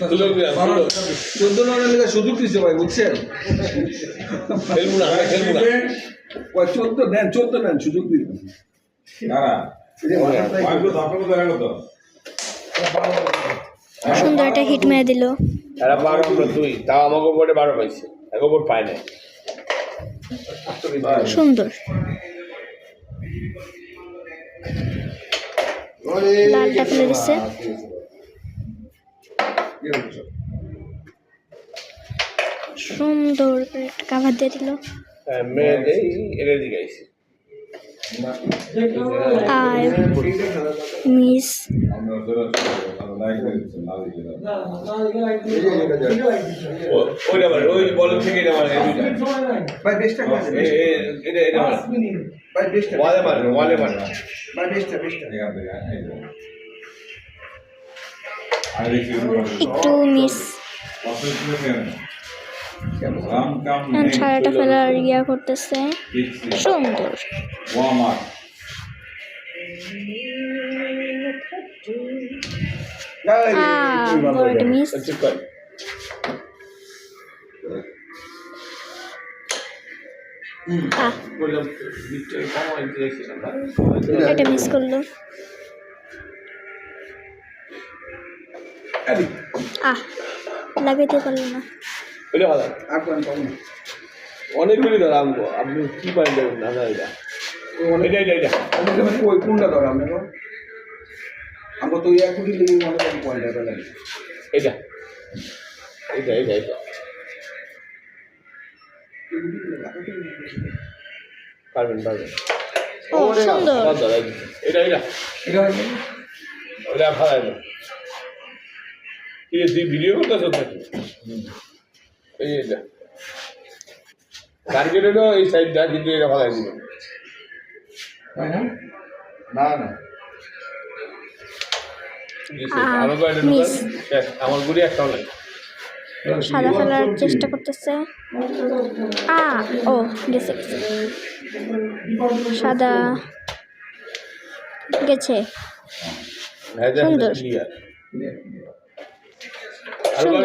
14 রানের সুযোগ দিচ্ছে ভাই, বুঝছেন? খেলবো না 14 নেন সুযোগ দিন। সুন্দর একটা হিট মেরে দিল। এরা 12 আমরা 2 তাও আমাকে বোর্ডে 12 পাইছে এক বোর্ড পায় না সুন্দর লালটা ফেলে দিচ্ছে। সুন্দর কাভার দিয়ে দিল। মেয়ে এর দিকে আইছে আর মিস ওই বল থেকে এটা মানে ভাই বেস্টটা এটা ভাই বেস্টটা ওয়ালে মার ভাই বেস্টটা একটু মিস। ছাড়াটা ফেলার ইয়া করতেছে। সুন্দর বলটা মিস। এটা মিস করলো। লাগাইতে পারলো না। অনেকগুলি ধর আমগো আপনি কি পারেন দেবেন না এটা ওই কোনটা ধর আমরা আমরা তো এক কোটি লেগে মনে করি পয়েন্ট লাগে এটা পারবেন ও সুন্দর এটা ওটা ভালো কি তুই ভিডিও করতেছ এই এটা টার্গেট হলো এই সাইডটা কিন্তু এটা ভালো দিল আরো কয়টা আমার গুড়ি একটাও নাই সাদা ফেলার চেষ্টা করতেছে। ও গেছে সাদা গেছে। সুন্দর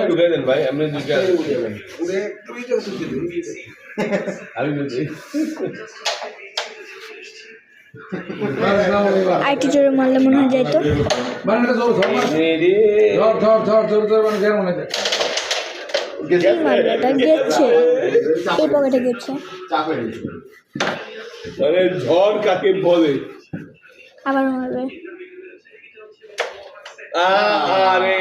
ঢুকে দেন ভাই আপনি আইটি জোরে মারলে মনে হয় যাইতো। এটা গেছে এই পকেটে গেছে। ঝড় কাকে বলে আবার মারবে। আরে